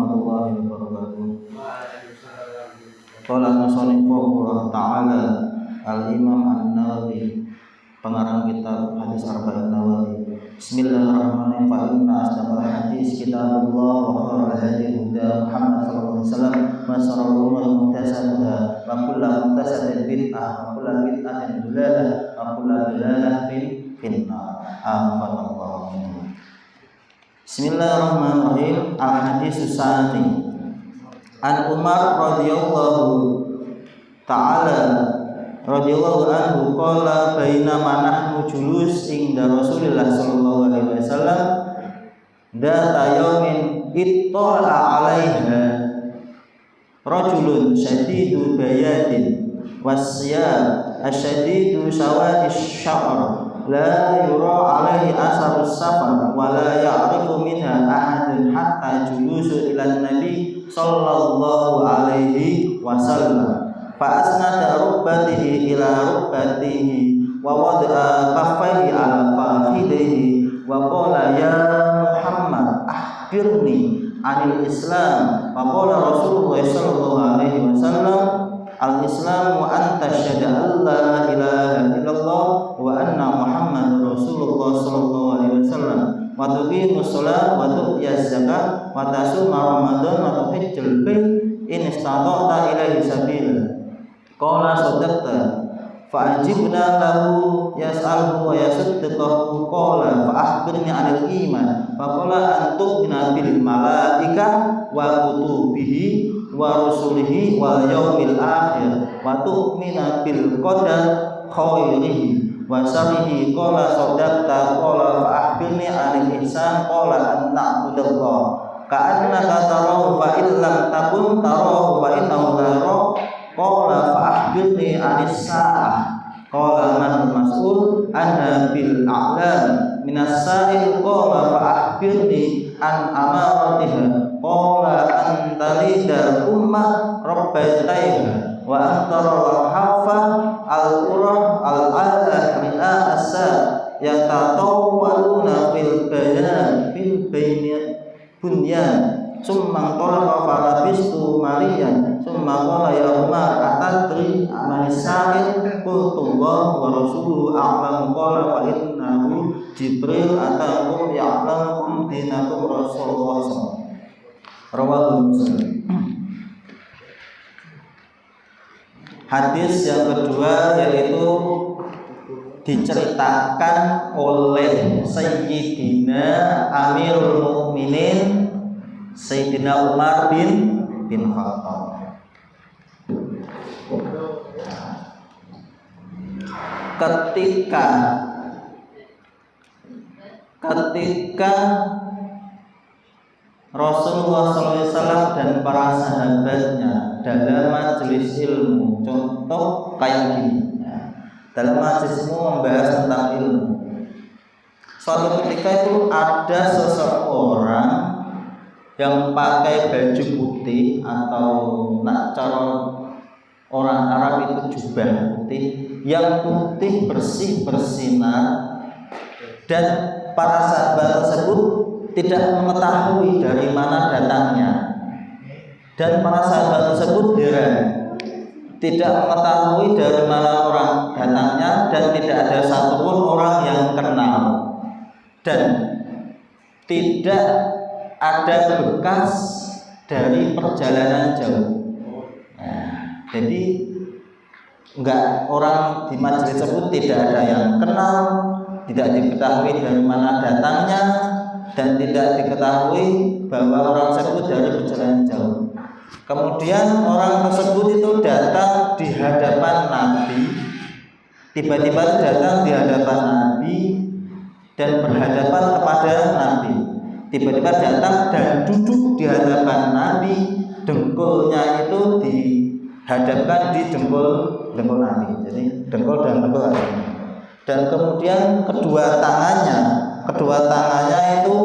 warahmatullahi wabarakatuh. Qala musannifullah ta'ala al-Imam An-Nawawi, pengarang kitab hadis Arba'in Nawawi. Bismillahirrahmanirrahim. Fa inna asdaqal hadis kitabullah wa khairal hadi huda Muhammad sallallahu alaihi wasallam wa sharral umuri muhdatsatuha wa kullu muhdatsatin bid'ah wa kullu bid'atin dhalalah wa kullu dhalalatin finnar. Amin. Bismillahirrahmanirrahim. Al-hadis tsani An Umar radhiyallahu anhu qala bainama nahnu julus inda Rasulillah sallallahu alaihi wasallam data yaumin ittala 'alaiha rajulun syadidu bayadin wasyab asyadidu sawadis sya'r la yura 'alaihi asarus safar wa la ya'rifu minha ahadun hatta julusu ila nabi sallallahu alaihi wasallam fa asnada rubbatihi ila rubbatihi wa wada'a kaffaihi ala fakhidhihi wa qala ya Muhammad akhbirni anil Islam. Fa qala Rasulullah sallallahu alaihi wasallam al-Islam wa anta syahada alla ilaha illallah wa anna Muhammadar Rasulullah sallallahu alaihi wasallam wa tuqimus shalah wa tu'tiyaz zakat wa tasuma ramadan wa tuhajjul bait in istata'ta ilaihi sabila. Qala sadaqta fa ajibna lahu yas'aluhu wa yasaddiquhu qala fa akhbirni 'anil iman fa qala an tu'mina bil malaikah wa kutubihi wa rusulihi wal yaumil akhir wa tu'mina bil qadar khairihi wa syarrihi. Qala sadaqta qala fa akhbirni 'anil ihsan qala an ta'budallah ka'annaka tarahu fa illam takun tarahu fa innahu yarak. Qala fa akhbirni 'anis sa'ah qala man mas'ul anha bil a'lam minas sa'il qala fa akhbirni an amaratiha qala an talida ummah rabbataiha wa antara al-hafa al-qura al-ala mi'a asa yatatawwaluna fil bayan fil bunyan summa qala fa labistu maliyan summa qala ya Umar atadri amanis sa'il qultu Allah wa rasuluhu a'lam qala fa innahu Jibril atakum ya'lamukum dinakum Rasulullah sallallahu alaihi wasallam. Rawahu Muslim. Hadis yang kedua yaitu diceritakan oleh Sayyidina Amirul Mukminin Sayyidina Umar bin Khattab. Ketika Rasulullah SAW dan para sahabatnya dalam majelis ilmu, contoh kayak gini, dalam majelis ilmu membahas tentang ilmu. Suatu ketika itu ada seseorang yang pakai baju putih atau cara orang Arab itu jubah putih, yang putih bersih bersinar, dan para sahabat tersebut tidak mengetahui dari mana datangnya, dan para sahabat tersebut heran tidak mengetahui dari mana orang datangnya, dan tidak ada satupun orang yang kenal, dan tidak ada bekas dari perjalanan jauh. Jadi enggak, orang di majelis tersebut tidak ada yang kenal, tidak diketahui dari mana datangnya, dan tidak diketahui bahwa orang tersebut dari perjalanan jauh. Kemudian orang tersebut itu datang di hadapan Nabi, tiba-tiba datang di hadapan Nabi dan berhadapan kepada Nabi. Tiba-tiba datang dan duduk di hadapan Nabi, dengkulnya itu dihadapkan di dengkul Nabi. Jadi dengkul dan dengkul Nabi. Dan kemudian kedua tangannya itu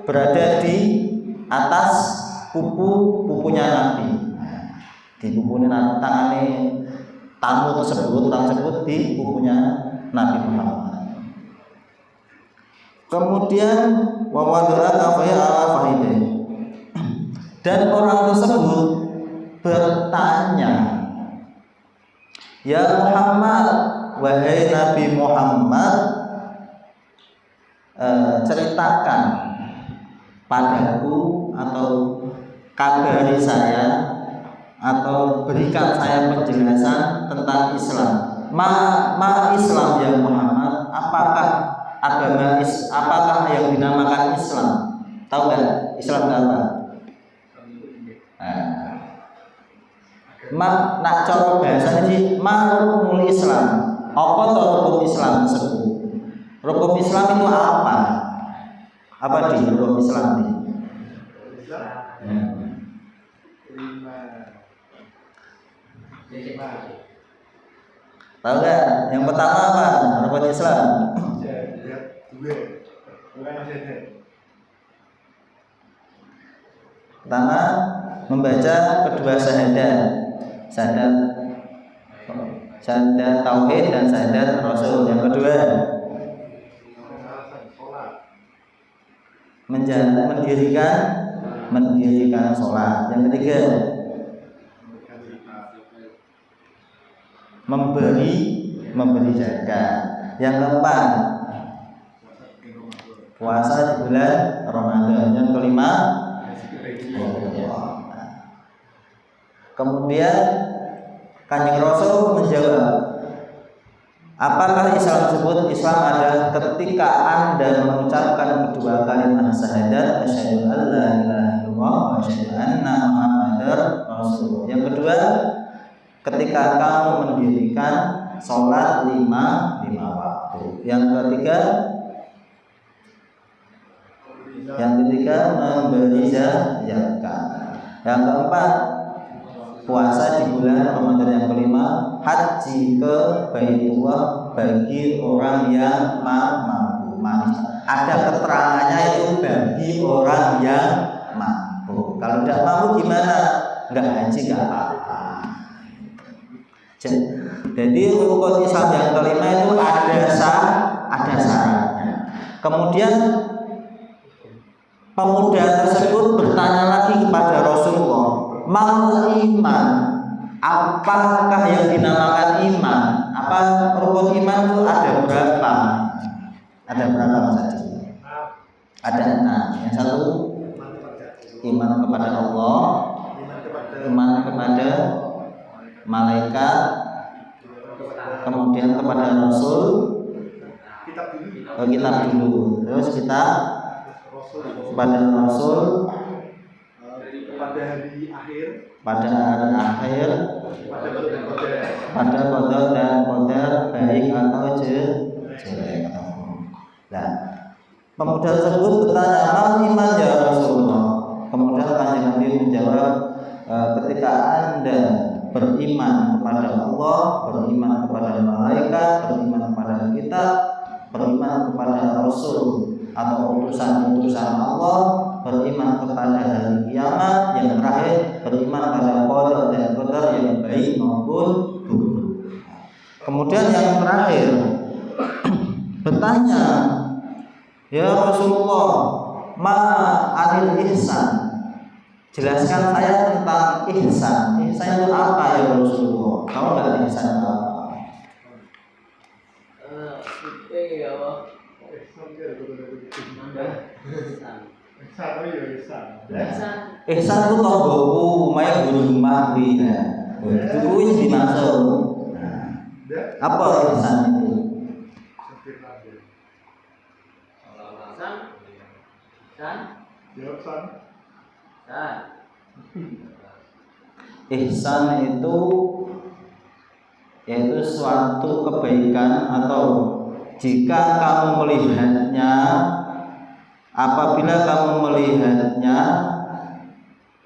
berada di atas pupunya Nabi. Di pupunya tangannya tamu tersebut, orang tersebut di pupunya Nabi Muhammad. Kemudian wawadara kafaya ala fahide. Dan orang tersebut bertanya, "Ya Muhammad, wahai Nabi Muhammad, ceritakan padaku atau kabari saya atau berikan saya penjelasan tentang Islam. Ma Islam ya Muhammad? Apakah apakah yang dinamakan Islam? Tahu nggak Islam itu apa? Nak cara bahasanya sih rukun Islam. Apa tuh rukun Islam tersebut? Rukun Islam itu apa? Apa di rukun Islam ini? Tahu nggak? Yang pertama apa? Rukun Islam. Pertama, membaca kedua syahadat tauhid dan syahadat Rasul. Yang kedua, mendirikan sholat. Yang ketiga, memberi zakat. Yang keempat, puasa di bulan Ramadan. Yang kelima, kemudian Kanjeng Rasul menjawab, apakah Islam tersebut? Islam adalah ketika Anda mengucapkan kedua kalimat syahadat, asyhadu an la ilaha illallah wa asyhadu anna Muhammadar Rasulullah. Yang kedua, ketika kamu mendirikan sholat lima waktu. Yang ketiga memberi zakat. Yang keempat, puasa di bulan Ramadan. Yang kelima, haji ke Baitullah bagi orang yang mampu. Ada keterangannya itu bagi orang yang mampu. Kalau tidak mampu gimana? Enggak haji enggak apa-apa. Jadi rukun Islam yang kelima itu ada syaratnya. Kemudian pemuda tersebut bertanya lagi kepada Rasulullah, "Mal iman? Apakah yang dinamakan iman? Apa rukun iman itu ada berapa?" Ada berapa Mas Adi? Ada 6. Yang satu, iman kepada Allah, iman kepada malaikat, kemudian kepada Rasul, kitab dulu, terus kita kepada Rasul, pada hari akhir, pada qadar dan qadar baik atau jelek. Nah, pemuda tersebut bertanya, "Mal iman ya Rasulullah?" Kemudian Kanjeng Nabi menjawab, ketika Anda beriman kepada Allah, beriman kepada malaikat, beriman kepada kitab, beriman kepada Rasul atau utusan-utusan Allah, beriman kepada hari kiamat, yang terakhir beriman pada qadar dan qadar yang baik maupun buruk. Kemudian yang terakhir bertanya, "Ya Rasulullah, ma anil ihsan?" Jelaskan saya tentang ihsan. Ihsan itu apa ya Rasulullah? Tahu nggak ihsan itu apa? Ihsan itu tonggoku, maya guru mahwi. Itu yang dimaksud. Apa ihsan itu? Ihsan itu yaitu suatu kebaikan atau jika kamu melihatnya, apabila kamu melihatnya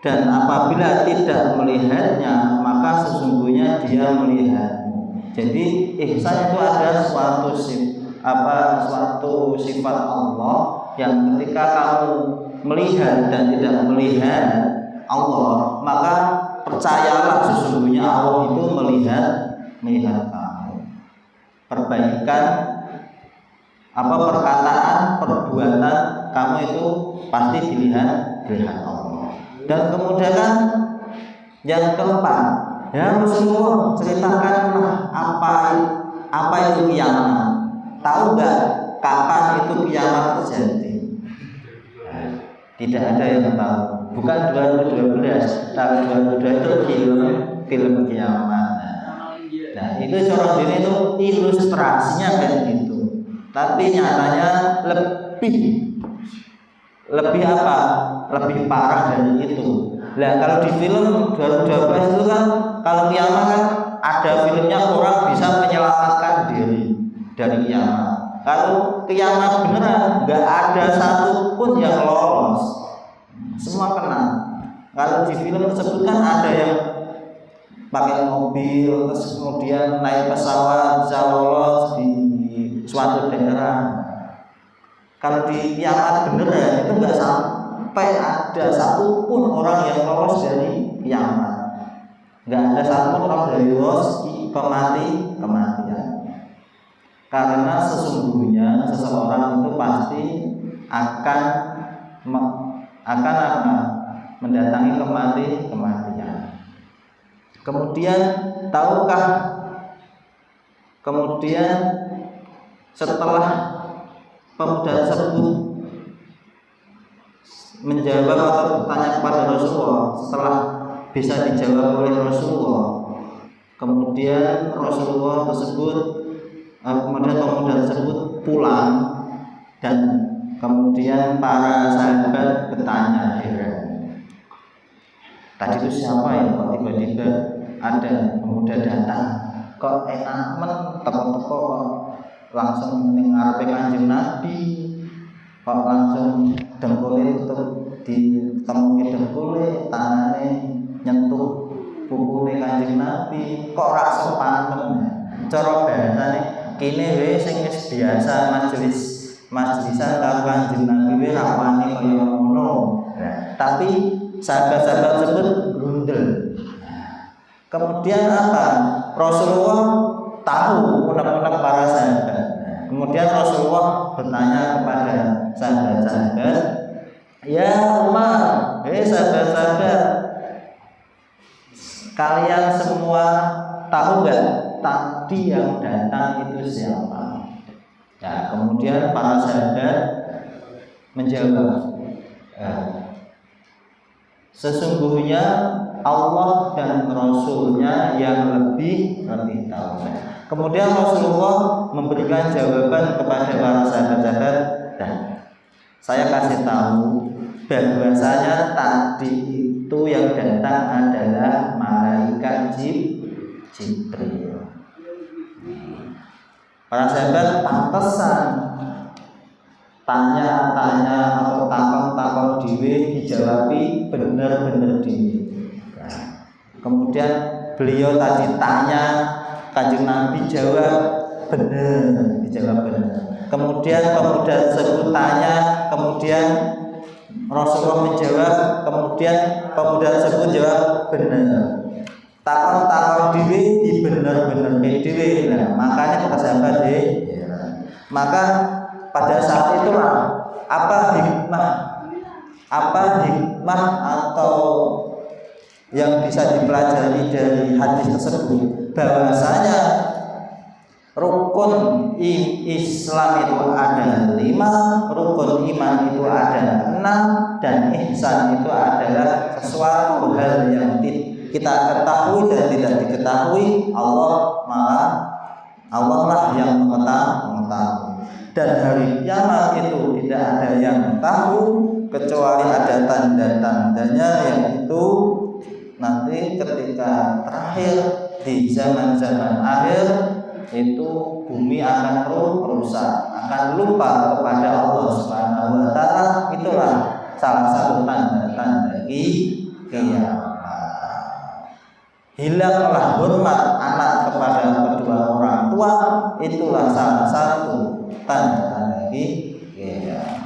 dan apabila tidak melihatnya, maka sesungguhnya dia melihatmu. Jadi ihsan itu ada suatu sifat Allah yang ketika kamu melihat dan tidak melihat Allah, maka percayalah sesungguhnya Allah itu melihat kamu. Perbaikan perkataan, perbuatan kamu itu pasti dilihat pilihan Allah. Dan kemudian yang keempat, ya Rasulullah ceritakanlah apa itu kiamat. Tahu nggak kapan itu kiamat terjadi? Tidak ada yang tahu. Bukan 2012, tapi 2012 itu film kiamat. Nah itu cara diri itu ilustrasinya kayak gitu. Tapi nyatanya lebih apa? Lebih parah dari itu. Nah kalau di film 2012 itu kan kalau kiamat kan ada filmnya orang bisa menyelamatkan diri dari kiamat. Kalau kiamat beneran nggak ada satupun yang lolos, semua kena. Kalau di film tersebut kan ada yang pakai mobil terus kemudian naik pesawat bisa lolos di suatu daerah. Kalau di kiamat beneran itu nggak sampai ada satupun orang yang lolos dari kiamat. Nggak ada satupun orang dari lolos kematian. Karena sesungguhnya seseorang itu pasti akan mendatangi kematian. Kemudian tahukah setelah pemuda tersebut menjawab atau bertanya kepada Rasulullah, setelah bisa dijawab oleh Rasulullah, kemudian pemuda tersebut pulang dan kemudian para sahabat bertanya heran, tadi itu siapa ya kok tiba-tiba ada pemuda datang, kok enak teko-teko langsung ngarepe Kanjeng Nabi, kok langsung dengkule tutup ditemuke dengkule, tangane nyentuh pupule Kanjeng Nabi, kok ora sopan. Cara bahasane kene wis sing wis biasa majlisan karo Kanjeng Nabi wis ra wani kaya ngono. Tapi sahabat-sahabat tersebut grundel. Kemudian apa? Rasulullah tahu unek-unek para sahabat. Kemudian Rasulullah bertanya kepada sahabat-sahabat, ya Umar, sahabat-sahabat, kalian semua tahu nggak tadi yang datang itu siapa? Ya, kemudian para sahabat menjawab, sesungguhnya Allah dan Rasulnya yang lebih tahu. Kemudian Rasulullah memberikan jawaban kepada para sahabat-sahabat, dan saya kasih tahu bahwasanya tadi itu yang datang adalah malaikat Jibril. Para sahabat pantesan tanya-tanya atau takon-takon dhewe dijawabi bener-bener dhewe. Kemudian beliau tadi tanya, Kanjeng Nabi jawab benar, dijawab benar. Kemudian pemuda tersebut tanya, kemudian Rasulullah menjawab, kemudian pemuda tersebut jawab benar. Takon dhewe di bener-bener dhewe. Nah, makanya kata sahabat maka pada saat itulah apa hikmah atau yang bisa dipelajari dari hadis tersebut, bahwasanya rukun Islam itu ada 5, rukun iman itu ada 6, dan ihsan itu adalah sesuatu hal yang kita ketahui dan tidak diketahui. Allah lah yang mengetahui. Dan hari kiamat itu tidak ada yang tahu kecuali ada tanda-tandanya, yaitu nanti ketika terakhir di zaman-zaman akhir itu bumi akan rusak, akan lupa kepada Allah Subhanahu wa taala. Itulah salah satu tanda-tanda kiamat. Hilanglah hormat anak kepada kedua orang tua, itulah salah satu tanda-tanda kiamat.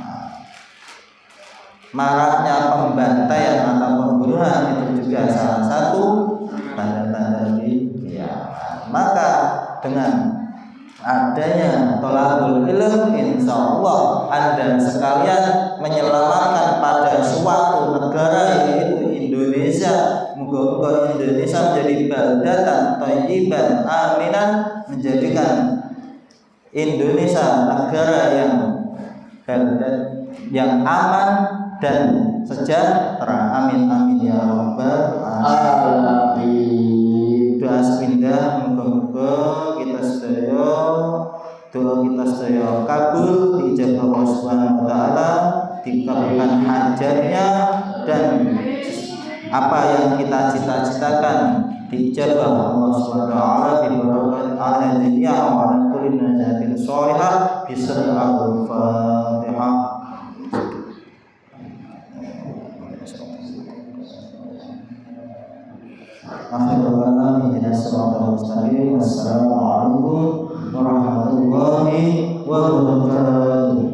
Maraknya pembantaian atau pembunuhan itu juga salah satu tanda-tanda kiamat. Maka dengan adanya thalabul ilm, insyaallah Anda sekalian menyelamatkan pada suatu negara yaitu Indonesia. Moga-moga Indonesia menjadi baldatan thayyiban aminan, menjadikan Indonesia negara yang aman dan sejahtera. Amin amin ya rabbal alamin. Doa sepindah, moga-moga kita sedaya doa kita sedaya kabul, diijabah Allah Subhanahu wa taala, dikabulkan hajatnya, dan apa yang kita cita-citakan diijabah Allah Subhanahu wa taala bi barakat al-dunya wa ala kulli najatin sholihah bi sirril Fatihah. Akhirul kalam ihdinas siratal mustaqim. Wassalamualaikum warahmatullahi wabarakatuh.